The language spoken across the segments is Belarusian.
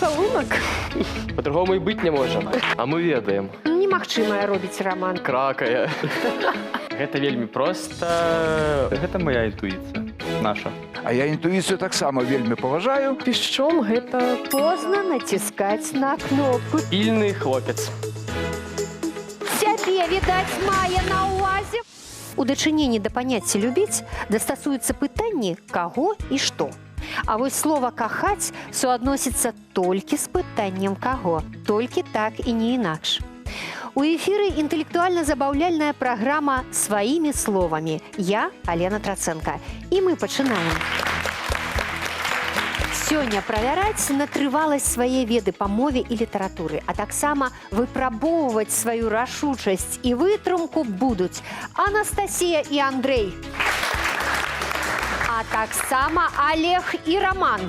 пацалунак. По-другому і быць не можа. А мы ведаем. Немагчымае робіць раман. Кракае. Гэта вельмі проста. Гэта моя інтуіцыя. Наша. А я інтуіцыю таксама вельмі паважаю. Пішчом гэта Позна націскаць на кнопку. Пільны хлопец. Цябе, відаць, мае на ўвазе. У дачыненні да паняцця любіць дастасуюцца пытанні каго і што. А вось слова кахаць суадносіцца толькі з пытаннем каго. Толькі так і не інакш. У эфіры інтэлектуальна-забаўляльная праграма «Сваімі словамі». Я, Алена Трацэнка. І мы пачынаем. Сёння правяраць на трываласць свае веды па мове і літаратуры, а таксама выпрабоўваць сваю рашучасць і вытрымку будуць Анастасія і Андрэй. А таксама Олег і Роман.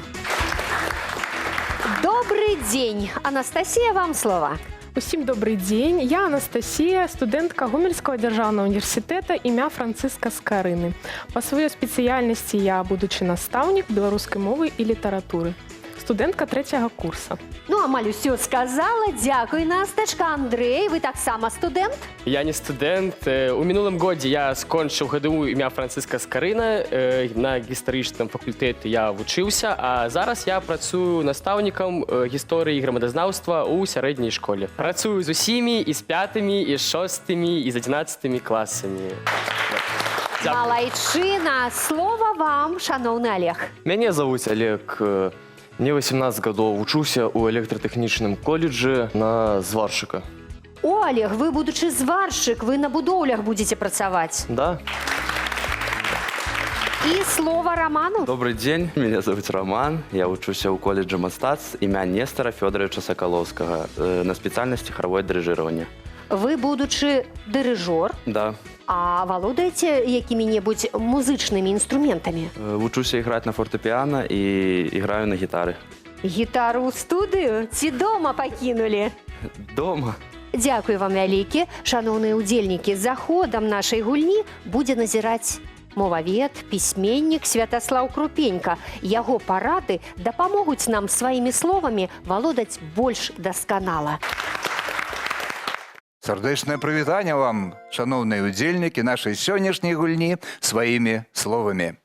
Добрый дзень. Анастасія, вам слова. Усім добрый дзень. Я Анастасія, студэнтка Гомельскага дзяржаўнага універсітэта імя Францыска Скарыны. Па сваёй спецыяльнасці я будучы настаўнік беларускай мовы і літаратуры. Студэнтка 3-го курса. Ну, амаль усё сказала. Дзякуй, Настачка. Андрэй, вы таксама студэнт? Я не студэнт. У мінулым годзе я скончыў ГДУ імя Францыска Скарына. На гістарычным факультэце я вучыўся, а зараз я працую настаўнікам гісторыі і грамадазнаўства ў сярэдняй школе. Працую з усімі, і з 5-ми, і з 6-ми, і з 11-ми класамі. Малайчына. Слова вам, шановны Олег. Мяне завуць Олег. Мне 18 гадоў, вучуся ў электратэхнічным коледжы на зваршчыка. О, Олег, вы, будучы зваршчык, вы на будоўлях будзеце працаваць. Да. І слова Роману. Добрый день, меня зовут Роман. Я учуся ў коледжы мастацтв імя Нестара Фёдоровича Соколовскага на спецыяльнасці харавое дырыжыраванне. Вы, будучы дырыжор, Да. а валодаеце якімі-небудзь музычнымі інструментамі? Вучуся іграць на фортэпіяна і іграю на гітары. Гітару ў студыю ці дома пакінулі? Дома. Дзякуй вам вялікі, шаноўныя ўдзельнікі. За ходам нашай гульні будзе назіраць мовавед, пісьменнік Святаслаў Крупенька. Яго парады дапамогуць нам сваімі словамі валодаць больш дасканала. Сардэчнае прывітанне вам, шаноўныя ўдзельнікі нашай сённяшняй гульні сваімі словамі.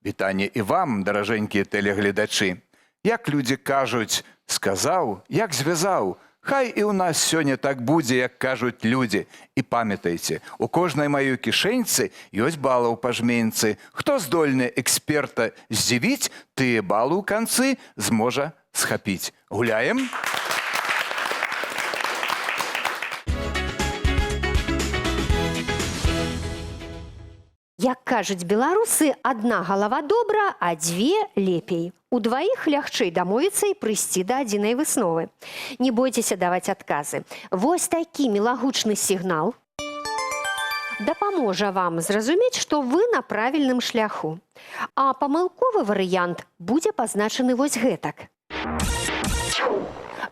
Вітанне і вам, даражэнькія тэлегледачы. Як людзі кажуць, сказаў, як звязаў. Хай і ў нас сёння так будзе, як кажуць людзі. І памятайце, у кожнай маёй кішэньцы ёсць балы ў пажменцы. Хто здольны эксперта здзівіць, тыя балы ў канцы зможа схапіць. Гуляем? Як кажуць беларусы, адна галава добра, а дзве лепей. У дваіх лягчэй дамовіцца і прыйсці да адзінай высновы. Не бойцеся даваць адказы. Вось такі мілагучны сігнал дапаможа вам зразумець, што вы на правільным шляху. А памылковы варыянт будзе пазначаны вось гэтак.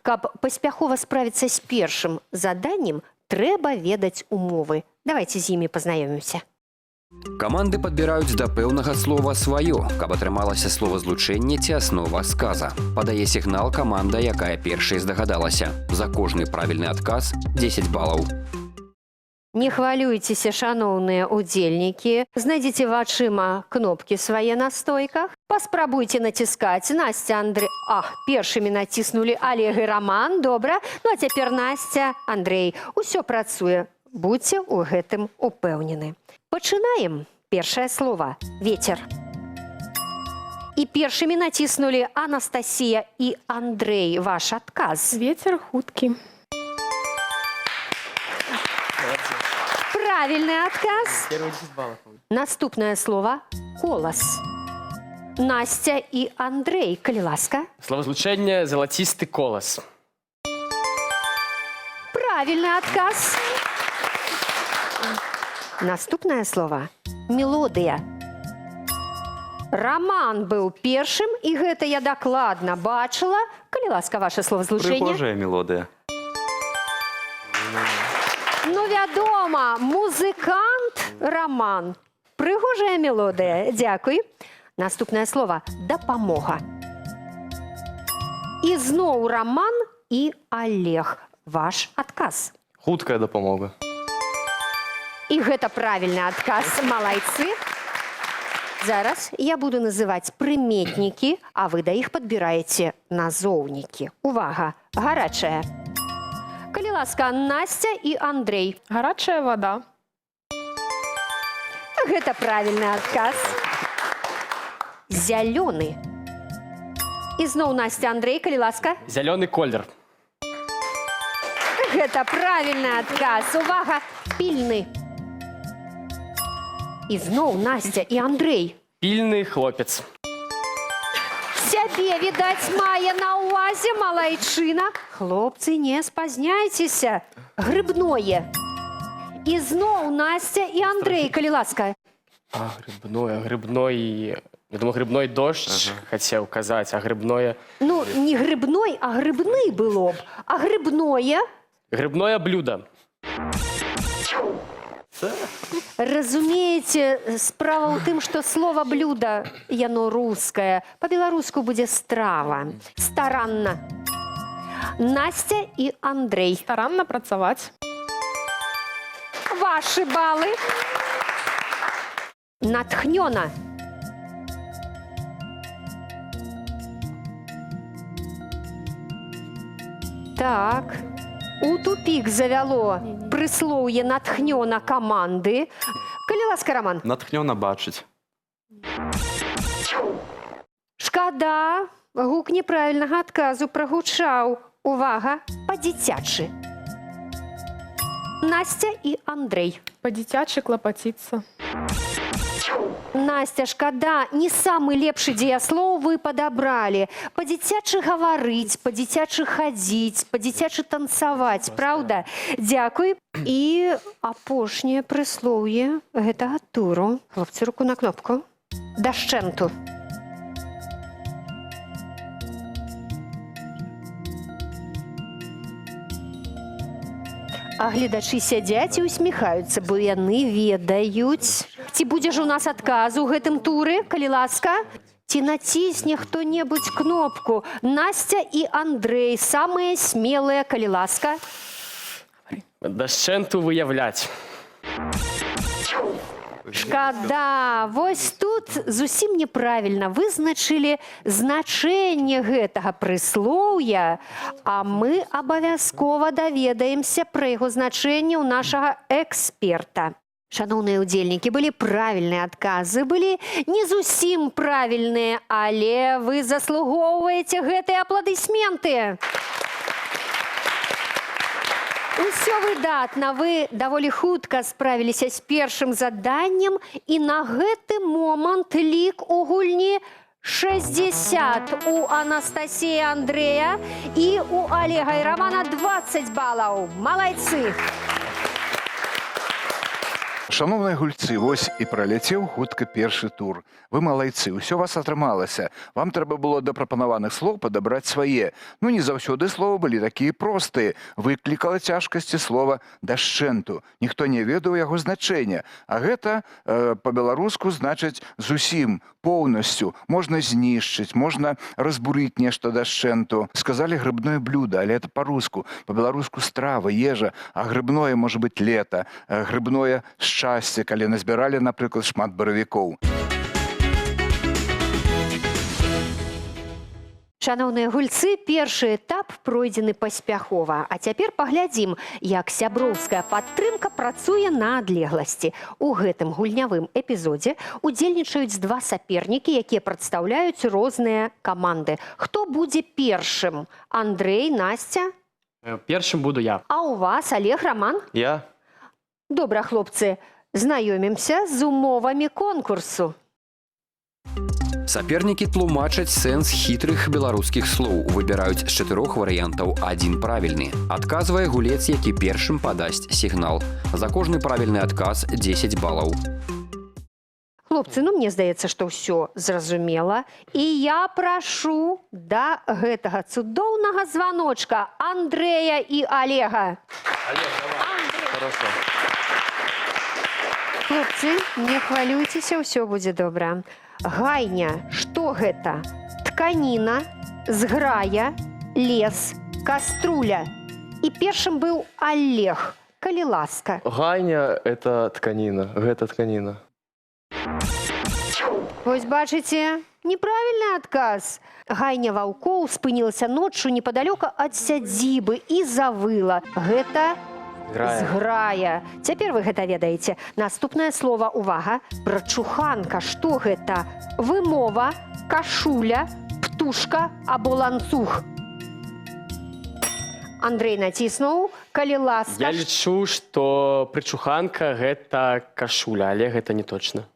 Каб паспяхова справіцца з першым заданнем, трэба ведаць умовы. Давайце з імі пазнаёмімся. Каманды падбіраюць да пэўнага слова сваё, каб атрымалася словазлучэнне ці аснова сказа. Падае сігнал каманда, якая першай здагадалася. За кожны правільны адказ 10 балаў. Не хвалюйцеся, шаноўныя ўдзельнікі. Знайдзіце вачыма кнопкі свае на стойках. Паспрабуйце націскаць. Насця, Андрэй... першымі націснулі Олег і Роман. Добра. Ну, а цяпер Насця, Андрэй. Усё працуе. Будьце ў гэтым упэўнены. Пачынаем. Першае слова – ветер. І першымі націснулі Анастасія і Андрэй. Ваш адказ. Вецер хуткі. Правільны адказ. Наступнае слова – колас. Насця і Андрэй, калі ласка. Словазлучэнне залацісты колас. Правільны адказ. Наступнае слово – мелодыя. Роман быў першым, і гэта я дакладна бачыла. Калі ласка, ваше словазлучэнне. Прыгожая мелодыя. Ну, вядома, музыкант Роман. Прыгожая мелодыя. Дзякуй. Наступнае слово – дапамога. Ізноў Роман і Олег. Ваш адказ. Хуткая дапамога. І гэта правільны адказ. Малайцы. Зараз я буду называць прыметнікі, а вы да іх падбіраеце назоўнікі. Увага, гарачая. Калі ласка, Настя і Андрей. Гарячая вода. Гэта правільны адказ. Зялёны. Ізноў Настя, Андрей, калі ласка. Зялёны колер. Гэта правільны адказ. Увага, пільны. Ізноў Настя і Андрей. Пільны хлопец. Сябе, відаць, мае на ўвазе малайчына. Хлопцы, не спазняйцеся. Грыбное. Ізноў Настя і Андрей, калі ласка. Грибной. Я думаю, грибной дождь хотел казаць, а грибное... Ну, не грибной, а грибны было б. А грибное? Грибное блюдо. Разумееце, справа ў тым, што слова блюда, яно рускае. Па-беларуску будзе страва. Старанна. Настя і Андрей. Старанна працаваць. Ваши балы. Натхнёна. Так, у тупік завяло прыслоўе натхнёна каманды. Калі ласка, Роман. Натхнёна бачыць. Шкада, гук неправільнага адказу прагучаў. Увага, па-дзіцячы. Настя і Андрей. Па-дзіцячы клапаціцца. Настя, шкада, не самы лепшы дзеяслоў вы падабралі. Па-дзіцячы гаварыць, па-дзіцячы хадзіць, па-дзіцячы танцаваць, праўда? Дзякуй. І апошняе прыслоўе гэтага туру. Хлопцы, руку на кнопку. Дашчэнту. А гледачы сядзяць і усміхаюцца, бо яны ведаюць. Ці будзе ж у нас адказ у гэтым туры, калі ласка? Ці націсне хто-небудзь кнопку? Настя і Андрей, самыя смелыя, калі ласка. Дашчэнту выяўляць. Шкада, вось тут зусім неправільна вызначылі значэнне гэтага прыслоўя, а мы абавязкова даведаемся пра яго значэнне ў нашага эксперта. Шаноўныя ўдзельнікі, былі правільныя адказы, былі не зусім правільныя, але вы заслугоўваеце гэтыя апладысменты. Усё выдатна, вы даволі хутка справіліся з першым заданнем, і на гэты момант лік у гульні 60 у Анастасіі Андрэя і у Олега і Романа 20 балаў. Малайцы! Шановныя гульцы, вось і праляцеў хутка першы тур. Вы малайцы, усё вас атрымалася. Вам трэба было да прапанаваных слоў падабраць свае. Ну, не заўсёды словы былі такія простыя. Выклікала цяжкасці слова «дашчэнту». Ніхто не ведаў яго значэння. А гэта па-беларуску значыць зусім, поўнасцю. Можна знішчыць, можна разбурыць нешта дашчэнту. Сказалі грыбное блюдо, але это па-руску. Па-беларуску страва, ежа, а грыбное можа быць лета. Грыбное шчасце, калі назбіралі, напрыклад, шмат баравікоў. Шаноўныя гульцы, першы этап пройдзены паспяхова. А цяпер паглядзім, як сяброўская падтрымка працуе на адлегласці. У гэтым гульнявым эпізодзе удзельнічаюць два сапернікі, якія прадстаўляюць розныя каманды. Хто будзе першым? Андрей, Настя? Першым буду я. А у вас, Олег, Роман? Я? Добра, хлопцы, знаёмімся з умовамі конкурсу. Сапернікі тлумачаць сэнс хітрых беларускіх слоў. Выбіраюць з 4 варыянтаў адзін правільны. Адказвае гулец, які першым падасць сігнал. За кожны правільны адказ 10 балаў. Хлопцы, ну мне здаецца, што ўсё зразумела. І я прашу да гэтага цудоўнага званочка Андрэя і Олега. Олег, давай. Хорошо. Хлопцы, не хвалюйцеся, ўсё будзе добра. Гайня, што гэта? Тканіна, зграя лес, каструля. І першым быў Олег. Калі ласка. Гайня – это тканина. Гэта тканина. Вось бачыце, неправільны адказ. Гайня ваўкоў спынілася ноччу непадалёка ад сядзібы і завыла. Гэта зграя. Цяпер вы гэта ведаеце. Наступнае слова, увага, прачуханка. Што гэта? Вымова, кашуля, птушка або ланцуг. Андрэй націснуў, калі ласка. Я лічу, што прычуханка гэта кашуля, але гэта не точна.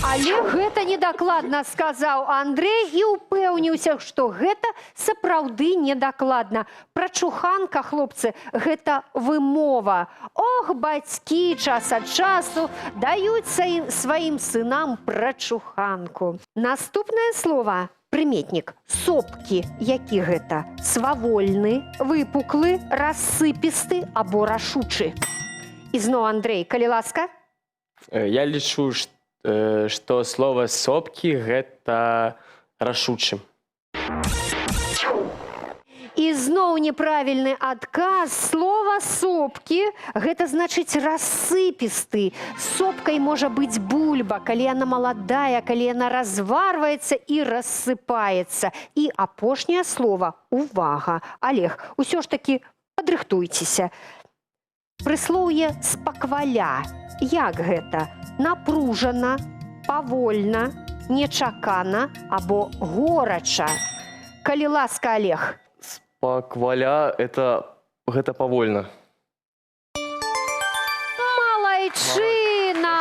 Але гэта недакладна, сказаў Андрэй і ўпэўніўся, што гэта сапраўды недакладна. Прачуханка, хлопцы, гэта вымова. Ох, бацькі час ад часу даюць сваім сынам прачуханку. Наступнае слова – прыметнік. Сопкі. Які гэта? Свавольны, выпуклы, рассыпісты або рашучы. Ізноў, Андрэй, калі ласка. Я лічу, што слова сопкі гэта рашучы. І зноў неправільны адказ. Слова сопкі гэта значыць рассыпісты. Сопкай можа быць бульба, калі яна маладая, калі яна разварваецца і рассыпаецца. І апошняе слова увага. Олег, усё ж такі падрыхтуйцеся. Прыслоўе спакваля. Як гэта? Напружана, павольна, нечакана або горача. Калі ласка, Олег. Спакваля – гэта павольна. Малайчына!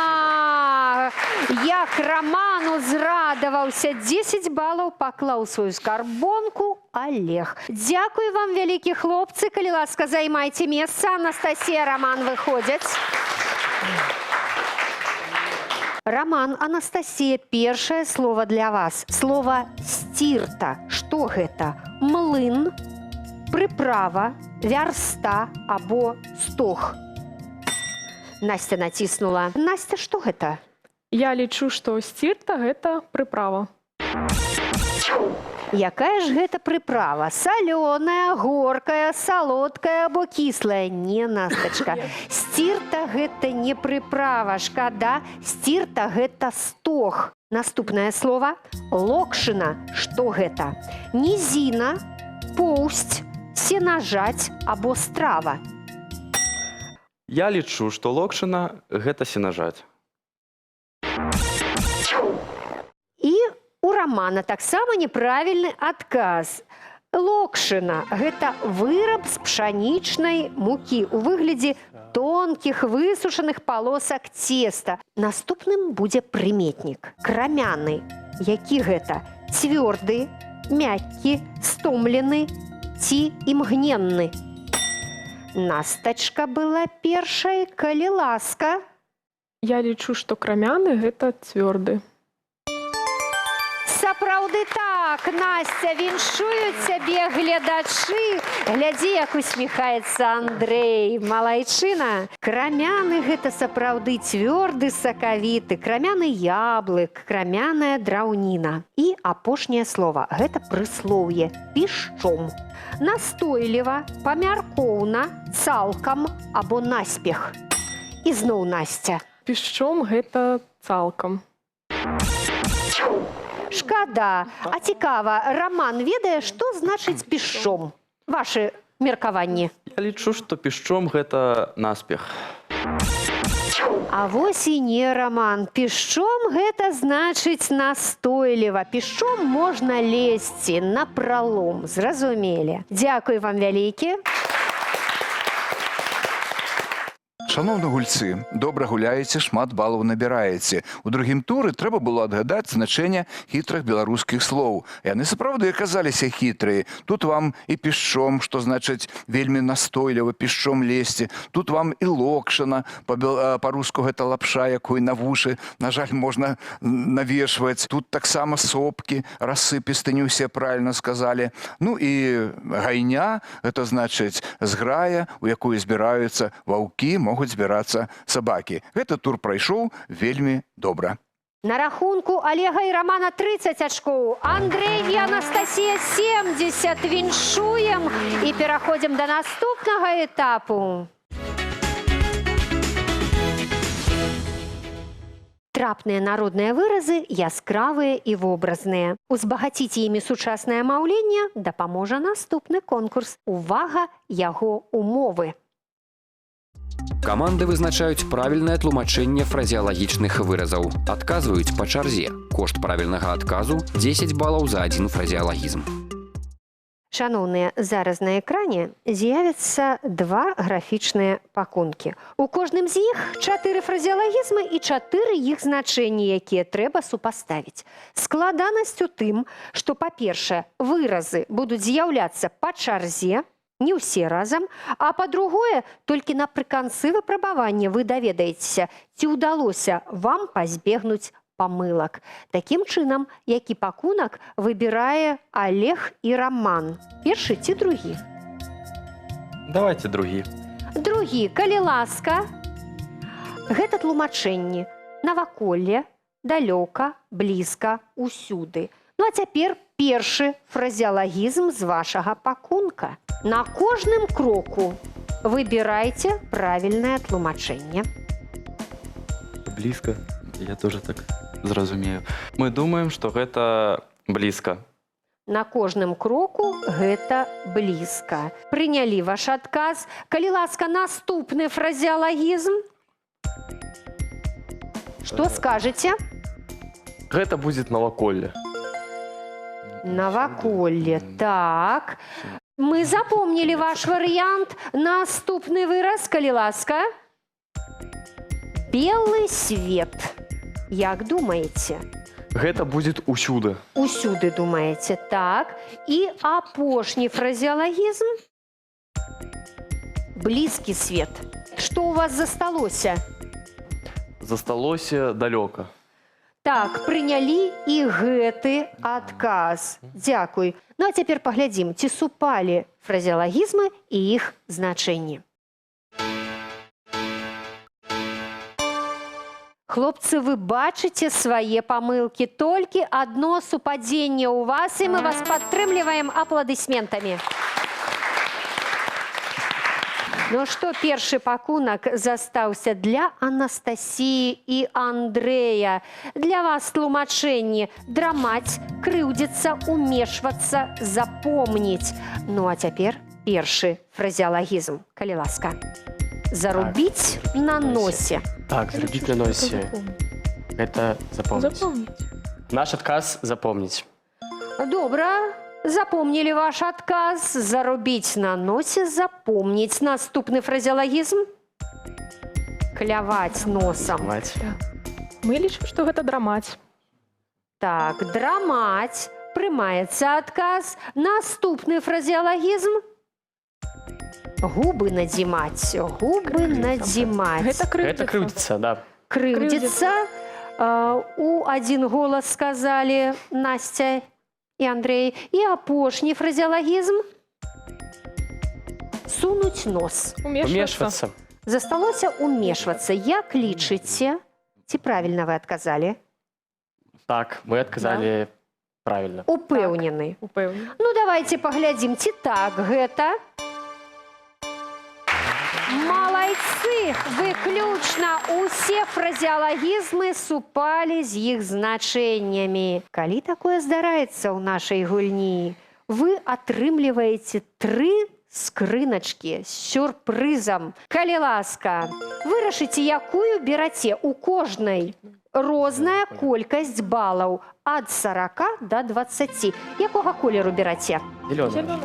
Як Раман узрадаваўся, 10 балаў паклаў сваю скарбонку Олег. Дзякуй вам, вялікі хлопцы. Калі ласка, займайце месца. Анастасія, Раман выходзяць. Роман, Анастасія, першае слова для вас. Слова «сцірта». Што гэта? Млын, прыправа, вярста або стог. Настя націснула. Настя, што гэта? Я лічу, што сцірта – гэта прыправа. Якая ж гэта прыправа? Салёная, горкая, салодкая або кіслая? Не, Настачка. Сцірта – гэта не прыправа, шкада. Сцірта – гэта стог. Наступнае слово – локшына. Што гэта? Нізіна, поўсць, сенажаць або страва. Я лічу, што локшына – гэта сенажаць. І у Романа таксама неправільны адказ. Локшына – гэта выраб з пшанічнай мукі у выглядзе тонкіх высушаных палосак цеста. Наступным будзе прыметнік. Крамяны. Які гэта? Цвёрды, мяккі, стомлены ці імгненны. Настачка была першай, калі ласка. Я лічу, што крамяны – гэта цвёрды. Сапраўды так, Настя, віншуюць цябе гледачы. Глядзі, як усміхаецца Андрэй. Малайчына. Крамяны – гэта сапраўды цвёрды, сакавіты. Крамяны яблык, крамяная драўніна. І апошняе слово – гэта прыслоўе пішчом. Настойліва, памяркоўна, цалкам або наспех. І зноў Настя. Пішчом – гэта цалкам. Шкада. А цікава, Роман ведае, што значыць пішчом? Вашы меркаванні. Я лічу, што пішчом гэта наспех. А вось і не, Роман. Пішчом гэта значыць настойліва. Пішчом можна лезці напралом. Зразумелі. Дзякуй вам вялікі. Шановні гульцы, добра гуляеце, шмат балаў набіраеце. У другім туры трэба было адгадаць значэнне хітрых беларускіх слоў. Яны сапраўды аказаліся хітрыя. Тут вам і пішчом, што значыць вельмі настойліва, пішчом лезці. Тут вам і локшына, па-руску гэта лапша, якую на вушы, на жаль, можна навешваць. Тут таксама сопкі, рассыпісты, не ўсе правільна сказалі. Ну і гайня, гэта значыць зграя, у якую збіраюцца ваўкі, могуць збірацца сабакі. Гэты тур прайшоў вельмі добра. На рахунку Олега і Романа 30 ачкоў, Андрей і Анастасія 70. Віншуем і пераходзім да наступнага этапу. Трапныя народныя выразы яскравыя і вобразныя. Узбагаціць імі сучаснае маўленне дапаможа наступны конкурс. Увага, яго умовы. Каманды вызначаюць правільнае тлумачэнне фразеалагічных выразаў. Адказваюць па чарзе. Кошт правільнага адказу 10 балаў за адзін фразеалагізм. Шановныя, зараз на экране з'явяцца два графічныя пакункі. У кожным з іх 4 фразеалагізмы і 4 іх значэнні, якія трэба супаставіць. Складанасць у тым, што, па-першае, выразы будуць з'яўляцца па чарзе, не ўсе разам, а па-другое, толькі напрыканцы выпрабавання вы даведаецеся, ці ўдалося вам пазбегнуць памылак. Такім чынам, які пакунак выбірае Олег і Роман. Першы ці другі? Давайте другі. Другі, калі ласка. Гэта тлумачэнні. Наваколле, далёка, блізка, усюды. Ну а цяпер першы фразеалагізм з вашага пакунка. На кожным кроку выбірайце правільнае тлумачэнне. Блізка. Я тоже так зразумею. Мы думаем, што гэта блізка. На кожным кроку гэта блізка. Прынялі ваш адказ. Калі ласка, наступны фразеалагізм. Што скажаце? Гэта будзе наваколле. Наваколле. Так. Мы запомнілі ваш варыянт. Наступны выраз, калі ласка. Белы свет. Як думаеце? Гэта будзе усюды. Усюды думаеце. Так. І апошні фразеалагізм. Блізкі свет. Што у вас засталося? Засталося далёка. Так, прынялі і гэты адказ. Дзякуй. Ну а цяпер паглядзім, ці супалі фразеалагізмы і іх значэнні. Хлопцы, вы бачыце свае памылкі. Толькі адно супадзенне ў вас, і мы вас падтрымліваем апладысментамі. Ну што, першы пакунак застаўся для Анастасіі і Андрэя. Для вас тлумачэнні: драмаць, крыўдзіцца, умешвацца, запомніць. Ну а цяпер першы фразеалагізм, калі ласка. Зарубіць на носе. Так, зрабіць на носе. Гэта запомніць. Наш адказ запомніць. Добра. Запомнілі ваш адказ. Зарубіць на носе, запомніць. Наступны фразеалагізм. Кляваць носам. Мы лічым, што гэта драмаць. Так, драмаць. Прымаецца адказ. Наступны фразеалагізм. Губы надзімаць. Губы надзімаць. Гэта Гэта крыўдзіцца. крыўдзіцца, да. Крыўдзіцца. У адзін голас сказалі Настя і Андрей. І апошні фразеалагізм. Сунуць нос. Умешвацца. Засталося умешвацца. Як лічыце? Ці правільна вы адказалі? Так, мы адказалі правільна. Упэўнены. Упэўнена. Ну, давайте паглядзім, ці так гэта. Малайцы! Выключна усе фразеалагізмы супалі з іх значэннямі. Калі такое здараецца ў нашай гульні, вы атрымліваеце 3 скрыначкі з сюрпрызам. Калі ласка, вырашыце, якую бераце. У кожнай розная колькасць балаў ад 40 до 20. Якога колеру бераце? Зелёная.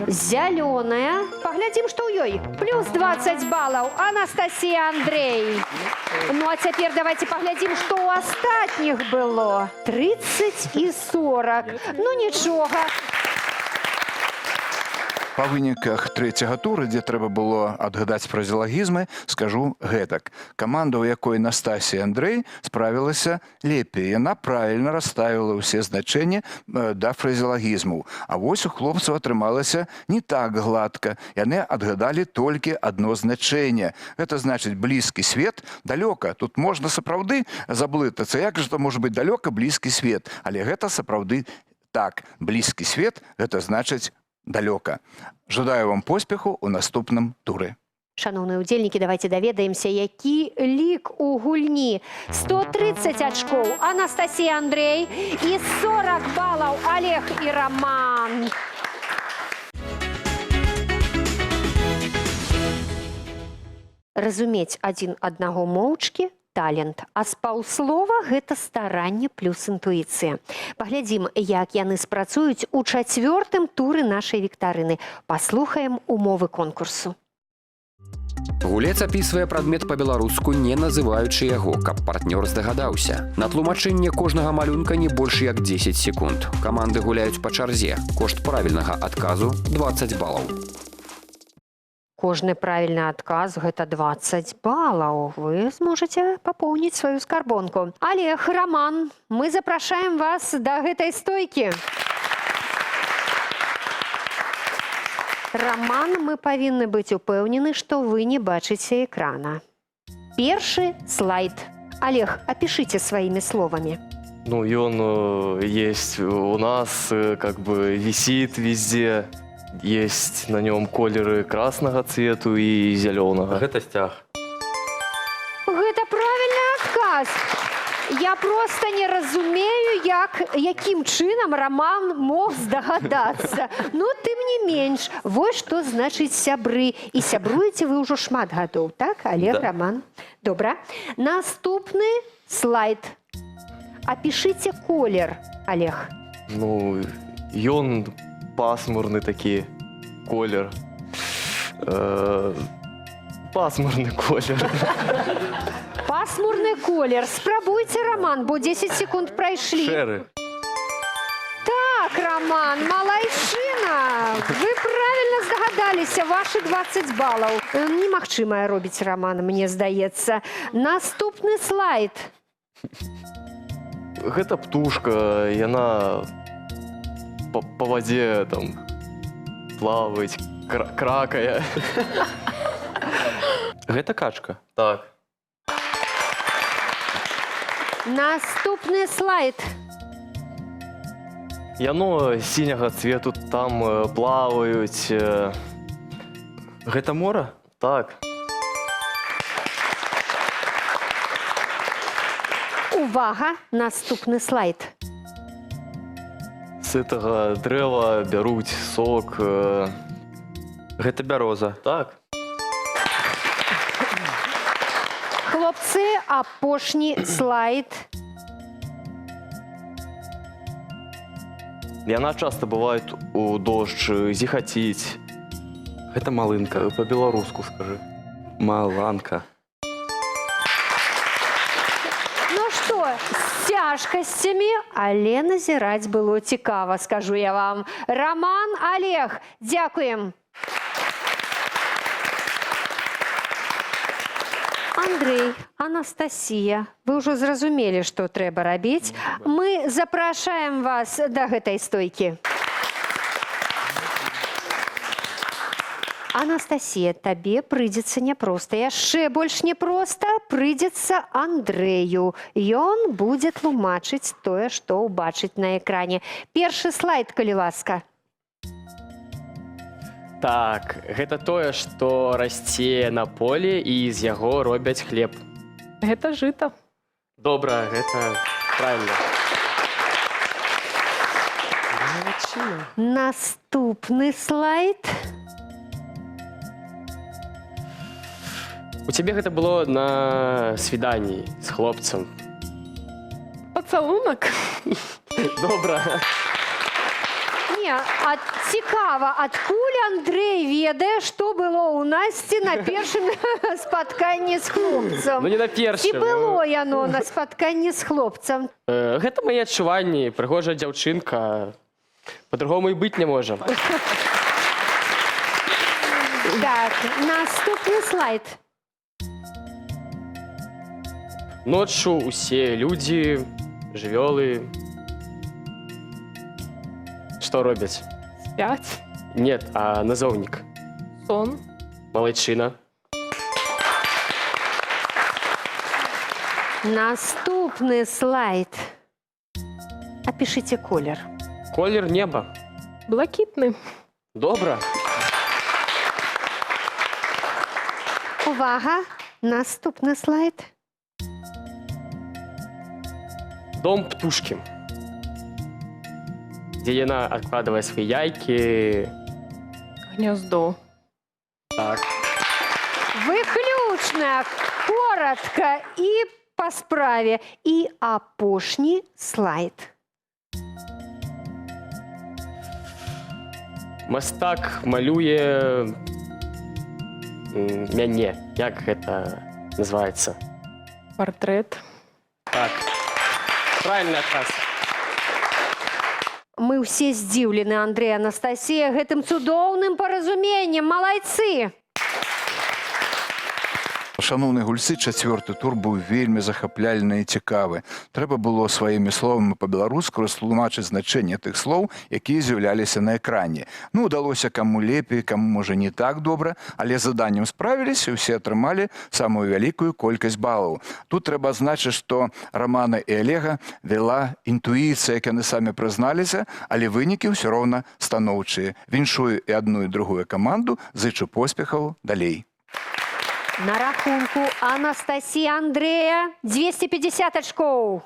Зялёная. Паглядзім, што ў ёй. Плюс 20 балаў. Анастасія, Андрей. Ну а цяпер давайте паглядзім, што ў астатніх было. 30 і 40. Ну нічога. Па выніках трэцяга тура, дзе трэба было адгадаць фразеолагізмы, скажу гэтак. Каманда, у якой Настасія і Андрэй, справілася лепей. Яна правільна расставіла ўсе значэнні да фразеолагізмаў. А вось у хлопцаў атрымалася не так гладка. Яны адгадалі толькі адно значэнне. Гэта значыць блізкі свет, далёка. Тут можна сапраўды заблытацца. Як жа то можа быць далёка блізкі свет? Але гэта сапраўды так. Блізкі свет – гэта значыць далёка. Жадаю вам поспеху ў наступным туры. Шановные удзельнікі, давайте даведаемся, які лік у гульні. 130 ачкоў Анастасія, Андрей і 40 балаў Олег і Роман. Разумець адзін аднаго моўчкі – талент, а з паўслова гэта старанне плюс інтуіцыя. Паглядзім, як яны спрацуюць у чацвёртым туры нашай віктарыны. Паслухаем умовы конкурсу. Гулец апісвае прадмет па-беларуску, не называючы яго, каб партнёр здагадаўся. На тлумачэнне кожнага малюнка не больш як 10 секунд. Каманды гуляюць па чарзе. Кошт правільнага адказу – 20 балаў. Кожны правільны адказ – гэта 20 балаў. Вы зможаце папоўніць сваю скарбонку. Олег, Роман, мы запрашаем вас да гэтай стойкі. Роман, мы павінны быць упэўнены, што вы не бачыце экрана. Першы слайд. Олег, опишите своими словами. Ну, и он есть у нас, как бы висит везде. Есть на нем колеры красного цвету и зеленого. Гэта сцяг. Гэта правільны адказ. Я просто не разумею, якім чынам Роман мог здагадацца. Ну, тым не менш, вось што значыць сябры. І сябруеце вы ўжо шмат гадоў, так, Олег, Да. Роман? Добра. Наступны слайд. Опишите колер, Олег. Ну, и он пасмурный такие, колер. Пасмурный колер. Пасмурный колер. Спрабуйте, Роман, бо 10 секунд прайшлі. Шеры. Так, Роман, малайчына. Вы правильно здагадаліся, ваши 20 балаў. Немагчымае робіць, Роман, мне здаецца. Наступны слайд. Гэта птушка, и она по воде там плавает, кракая. Гэта качка. Так. Наступны слайд. Яно синего цвету там плавают. Гэта мора? Так. Увага, наступны слайд. С этого древа берут сок. Гэта бяроза. Так. Хлопцы, апошні слайд. И она часто бывает у дождь, зихотить. Гэта малынка. По-белорусски скажи. Маланка. Ну што, з цяжкасцямі, але назіраць было цікава, скажу я вам. Роман, Олег, дзякуем. Андрей, Анастасія, вы ўжо зразумелі, што трэба рабіць. Мы запрашаем вас да гэтай стойкі. Анастасія, табе прыйдзецца няпроста. Яшчэ больш непроста прыйдзецца Андрэю. Ён будзе тлумачыць тое, што ўбачыць на экране. Першы слайд, калі ласка. Так, гэта тое, што расце на полі і з яго робяць хлеб. Гэта жыта. Добра, гэта правильно. Наступны слайд. У цябе гэта было на свіданні з хлопцам. Пацалунак. Добра. Не, цікава, адкуль Андрей ведае, што было ў Насці на першым спатканні з хлопцам? Ну не на Ці першым. было яно на спатканні з хлопцам? Гэта мае адчуванні, прыгожая дзяўчынка. Па-другому і быць не можа. Так, наступны слайд. Ноччу усе людзі, жывёлы. Што робяць? Спять. Нет, а назоўнік. Сон. Малайчына. Наступны слайд. Опишите колер. Колер неба. Блакитный. Добра. Увага, наступны слайд. Дом птушкі. Дзе яна адкладвае свае яйкі. Гнездо. Так. Выключно, коротко и по справе. И апошні слайд. Мастак малюе мяне. Як гэта называецца? Портрет. Так. Правильный отказ. Мы ўсе здзіўлены, Андрэй, Анастасія, гэтым цудоўным паразуменнем. Малайцы! Шановні гульцы, чацвёрты тур быў вельмі захапляльны і цікавы. Трэба было сваімі словамі па-беларуску растлумачыць значэнне тых слоў, якія з'яўляліся на экране. Ну, удалося каму лепей, каму, можа, не так добра, але заданнем справіліся, усе атрымалі самую вялікую колькасць балаў. Тут трэба адзначыць, што Рамана і Олега вела інтуіцыя, як яны самі прызналіся, але вынікі ўсё роўна станоўчыя. Віншую і адну, і другую каманду, зычу поспехаў далей. На рахунку Анастасія, Андрэя 250 ачкоў.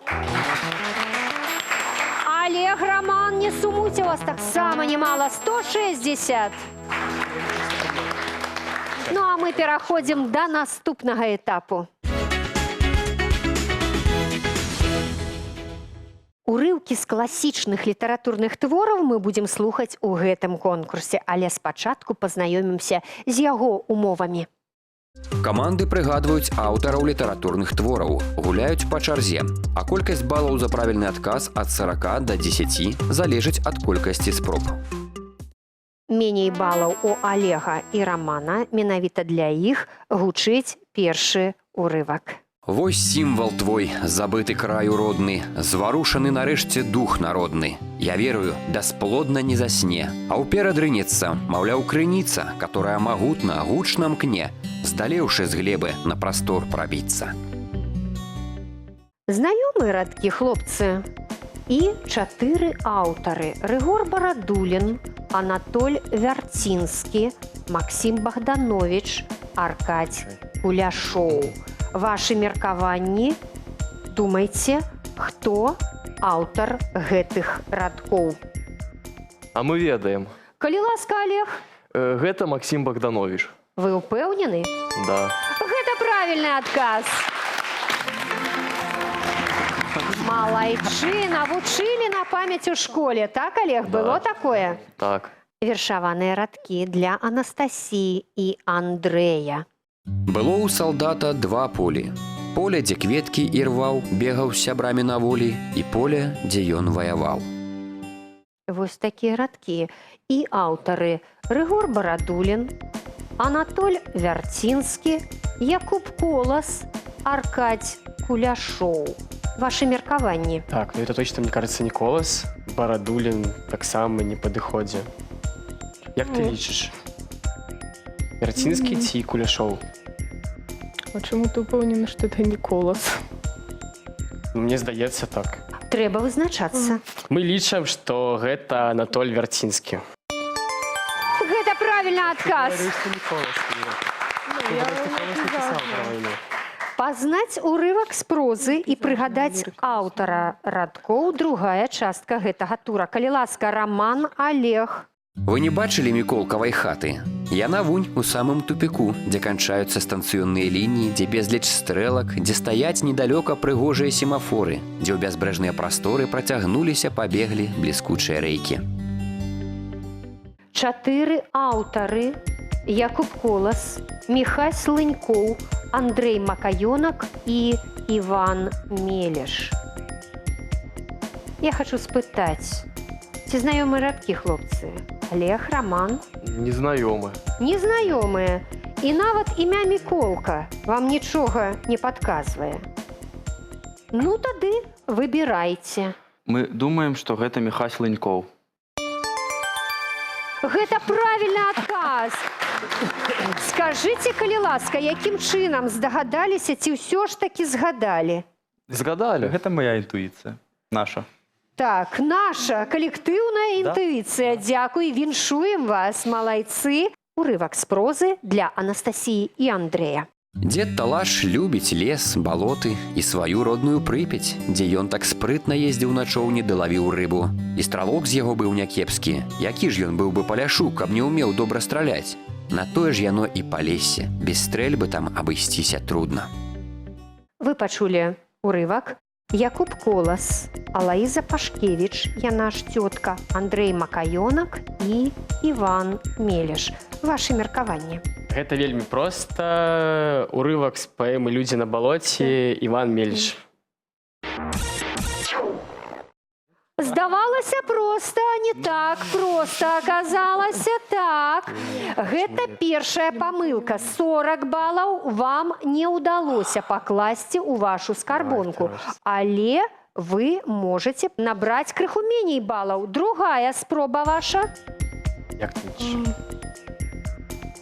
Олег, Роман, не сумуйте, у вас таксама немало, 160. Ну а мы пераходзім да наступнага этапу. Урыўкі з класічных літаратурных твораў мы будзем слухаць у гэтым конкурсе, але спачатку пазнаёмімся з яго умовамі. Каманды прыгадваюць аўтараў літаратурных твораў, гуляюць па чарзе, а колькасць балаў за правільны адказ ад 40 да 10 залежыць ад колькасці спроб. Меней балаў у Олега і Романа, менавіта для іх гучыць першы урывак. Вось сімвал твой, забыты краю родны, зварушаны нарэшце дух народны. Я верую, бясплодна не засне, а ўперад рынецца, маўляў, крыніца, которая магутна, гучна мкне, здалеўшы з глебы на прастор прабіцца. Знаёмыя радкі, хлопцы? І 4 аўтары: Рыгор Барадулін, Анатоль Вярцінскі, Максім Богданович, Аркадь Куляшоў. Вашы меркаванні, думайце, хто аўтар гэтых радкоў. А мы ведаем. Калі ласка, Олег, Гэта Максим Богданович. вы ўпэўнены? Да. Гэта правільны адказ. Малайчына, вучылі на памяць у школе, так, Олег, было такое? Так. Вершаваныя радкі для Анастасіі і Андрэя. Было ў салдата 2 полі. Поле, дзе кветкі ірваў, бегаў з сябрамі на волі, і поле, дзе ён ваяваў. Вось такія радкі. І аўтары: Рыгор Барадулін, Анатоль Вярцінскі, Якуб Колас, Аркадь Куляшоў. Ваши меркаванні. Так, ну это точно, мне кажется, не Колас. Барадулін таксама не падыходзе. Як ты лічыш? Вярцінскі ці Куляшоў? Почему ты упэўнены, что это не колос? Ну, мне здаецца так. Трэба вызначацца. Мы лічым, што гэта Анатоль Вярцінскі. Гэта правільны адказ. Пазнаць урывак з прозы і прыгадаць аўтара радкоў — другая частка гэтага тура. Калі ласка, Роман, Олег. Вы не бачылі міколкавай хаты? Яна вунь у самым тупіку, дзе канчаюцца станцыённыя лініі, дзе безліч стрэлак, дзе стаяць недалёка прыгожыя семафоры, дзе ў бязбрэжныя прасторы працягнуліся, пабеглі бліскучыя рэйкі. 4 аўтары: Якуб Колас, Міхась Слынькоў, Андрэй Макаёнак і Іван Мелеш. Я хочу спытаць, ці знаёмыя радкі, хлопцы? Олег, Роман? Незнаёмы. Незнаёмыя. І нават імя Міколка вам нічога не падказвае. Ну тады выбірайце. Мы думаем, што гэта Міхась Лынькоў. Гэта правільны адказ. Скажыце, калі ласка, якім чынам здагадаліся ці ўсё ж такі згадалі? Згадали? Гэта моя інтуїція. Наша. Так, наша калектыўная інтуіцыя. Дзякуй, віншуем вас, малайцы. Урывак з прозы для Анастасіі і Андрэя. Дзед Талаш любіць лес, балоты і сваю родную Прыпяць, дзе ён так спрытна ездзіў на чоўне ды лавіў рыбу. І стралок з яго быў някепскі. Які ж ён быў бы паляшу, каб не ўмеў добра страляць? На тое ж яно і палесе. Без стрэльбы там абысціся трудна. Вы пачулі урывак. Якуб Колас, Алаіза Пашкевіч, яна ж цётка, Андрэй Макаёнак і Іван Мелеш. Вашы меркаванні. Гэта вельмі проста. Урывак з паэмы «Людзі на балоце» Іван Мельш. Здавалася проста, не так проста аказалася так. Гэта першая памылка. 40 балаў вам не ўдалося пакласці ў вашу скарбонку. Але вы можаце набраць крыху меней балаў. Другая спроба ваша. Як ты лічыш?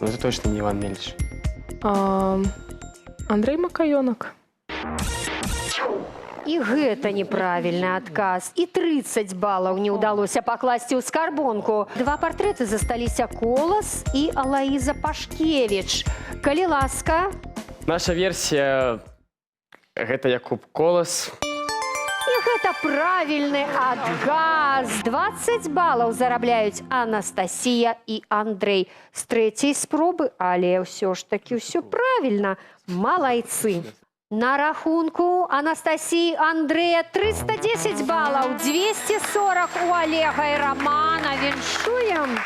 Ну, это точно не Іван Мельш. Андрей Макаёнак. І гэта неправільны адказ. І 30 балаў не ўдалося пакласці ў скарбонку. Два партрэты засталіся: Колас і Алаіза Пашкевіч. Калі ласка. Наша версія – гэта Якуб Колас. І гэта правільны адказ. 20 балаў зарабляюць Анастасія і Андрэй. З трэцяй спробы, але ўсё ж такі ўсё правільна. Малайцы. На рахунку Анастасіі Андрэя 310 балаў, 240 у Олега і Романа. Віншуем!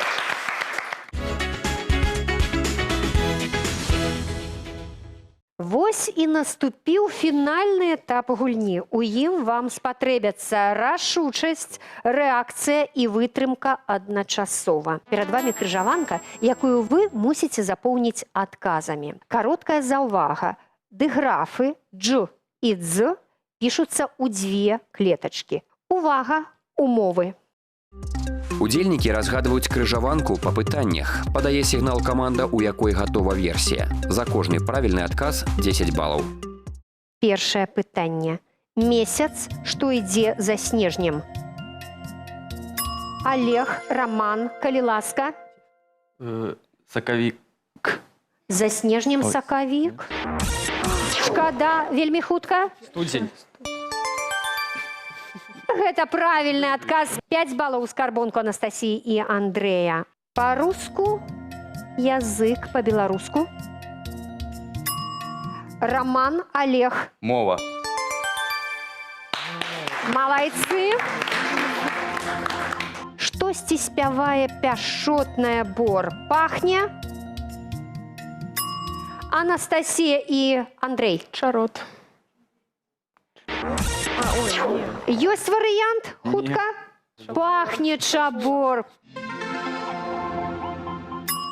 Вось і наступіў фінальны этап гульні. У ім вам спатрэбяцца рашучасць, рэакцыя і вытрымка адначасова. Перад вамі крыжаванка, якую вы мусіце запоўніць адказамі. Кароткая заўвага. Дыграфы «дж» і «дз» пішуцца ў 2 клетачкі. Увага! Умовы. Удзельнікі разгадваюць крыжаванку па пытаннях. Падае сігнал каманда, у якой гатова версія. За кожны правільны адказ 10 балаў. Першае пытанне. Месяц, што ідзе за снежнем. Олег, Роман, калі ласка. Сакавік. За снежнем сакавік. Шкада, вельмі хутка. Студзень. Гэта правільны адказ. 5 балаў у скарбонку Анастасіі і Андрэя. Па-руску, язык, па-беларуску. Роман, Олег. Мова. Малайцы. Штосьці спявае пяшчотная бор. Пахне. Анастасія і Андрэй. Чарот. Ёсць варыянт? Хутка? Пахне чабор.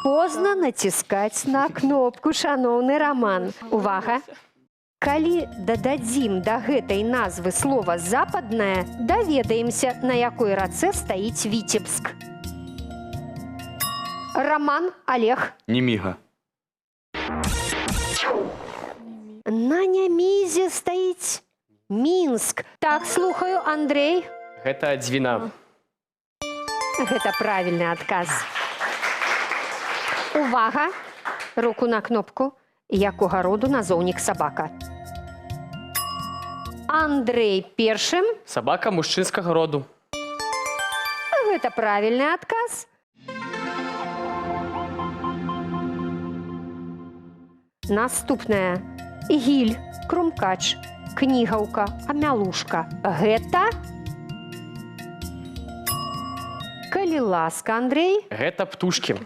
Позна націскаць на кнопку, шаноўны Роман. Увага! Калі дададзім да гэтай назвы слова «западнае», даведаемся, на якой рацэ стаіць Віцебск. Роман, Олег. Неміга. На Нямізе стаіць Мінск. Так, слухаю, Андрэй. Гэта Дзвіна. Гэта правільны адказ. Увага! Руку на кнопку. Якога роду назоўнік сабака? Андрэй першым. Сабака мужчынскага роду. Гэта правільны адказ. Наступная. Гіль, крумкач, кнігаўка, амялушка. Гэта? Калі ласка, Андрэй. Гэта птушкі.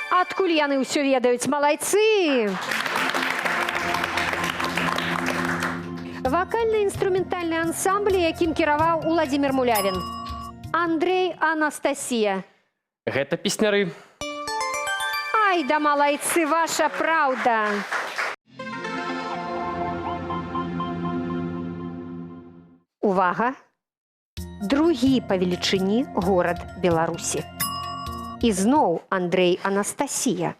Адкуль яны ўсё ведаюць, малайцы? Вакальна-інструментальны ансамбль, якім кіраваў Уладзімір Мулявін. Андрэй, Анастасія. Гэта песняры. Ай да малайцы, ваша праўда. Увага! Другі па велічыні горад Беларусі. І зноў Андрэй, Анастасія.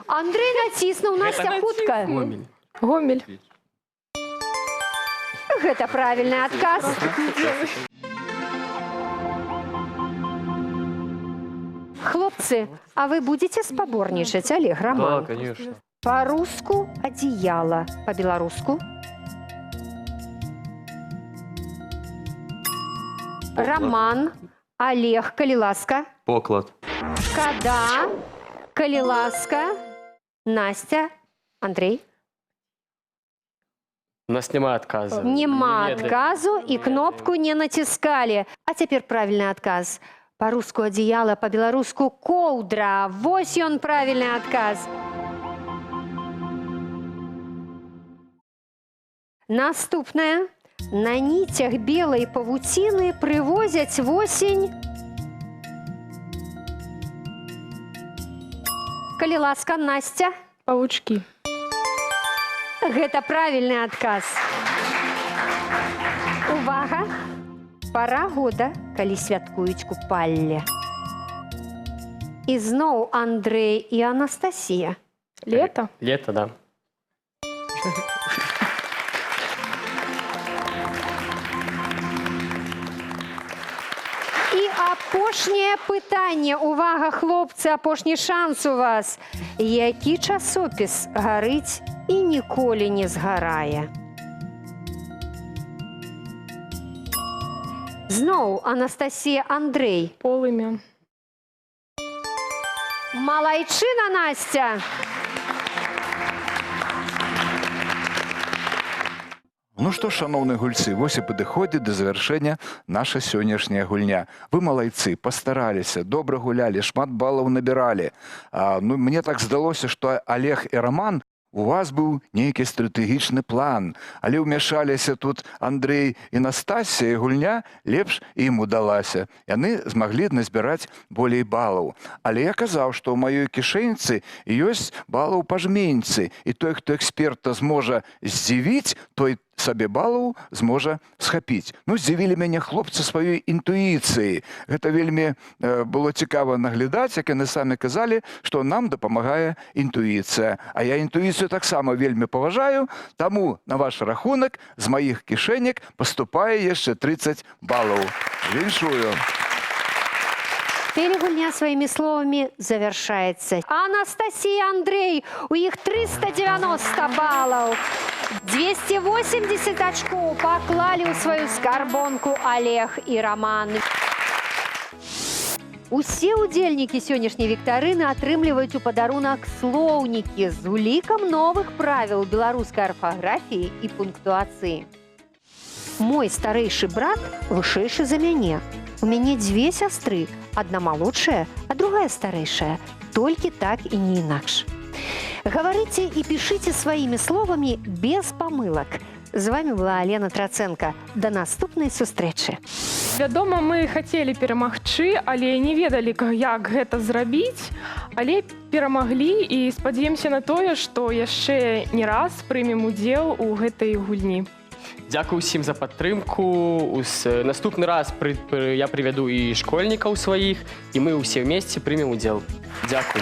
Андрэй націснуў, Настя, хутка. Гомель. Гомель. Гэта правільны адказ. Хлопцы, а вы будете спаборнічаць, Олег, Да, Роман? конечно. По-руску одеяло, по-белоруску. Роман, Олег, калі ласка. Поклад. Шкада, калі ласка. Настя, Андрей. У нас няма адказу. Нема адказу і кнопку не націскалі. А цяпер правільны адказ. По-руску одеяло, по-беларуску коўдра. Вось ён правільны адказ. Наступнае. На ніцях белай павуціны прывозяць восень. Калі ласка, Настя. Павучки. Гэта правільны адказ. Увага! Пара года, калі святкуюць купалле. І зноў Андрэй і Анастасія. Лето. Лето, да. І апошняе пытанне. Увага, хлопцы, апошні шанс у вас. Які часопіс гарыць і ніколі не згарае? Зноў Анастасія, Андрэй. Полымя. Малайчына, Настя! Ну што, шаноўныя гульцы, вось і падыходзіць да завяршэння наша сённяшняя гульня. Вы малайцы, пастараліся, добра гулялі, шмат балаў набіралі. Мне так здалося, што Олег і Роман, у вас быў нейкі стратэгічны план, але ўмяшаліся тут Андрэй і Настасія, і гульня лепш ім удалася. Яны змаглі назбіраць болей балаў. Але я казаў, што ў маёй кішэньцы ёсць балаў пажменьцы, і той, хто эксперта зможа здзівіць, той сабе балаў зможа схапіць. Ну, здзівілі мяне хлопцы сваёй інтуіцыі. Гэта вельмі было цікава наглядаць, як яны самі казалі, што нам дапамагае інтуіцыя. А я інтуіцыю таксама вельмі паважаю, таму на ваш рахунак з маіх кішэнек паступае яшчэ 30 балаў. Віншую. Перегульня своими словами завершается. Анастасия, Андрей, у их 390 баллов. 280 очков поклали у свою скарбонку Олег и Роман. Усе удзельнікі сённяшняй віктарыны атрымліваюць у падарунак слоўнікі з улікам новых правіл беларускай арфаграфіі і пунктуацыі. Мой старэйшы брат вышэйшы за мяне. У мяне дзве сястры, адна малодшая, а другая старэйшая. Толькі так і не інакш. Гаварыце і пішыце сваімі словамі без памылак. З вами была Алена Траценко. До наступнай сустрэчы. Вядома, мы хацелі перамагчы, але не ведалі, як гэта зрабіць, але перамаглі і спадзеемся на тое, што яшчэ не раз прымем удзел у гэтай гульні. Дзякую ўсім за падтрымку. Наступны раз я прывяду і школьнікаў сваіх, і мы ўсе вместе прымем удзел. Дзякуй.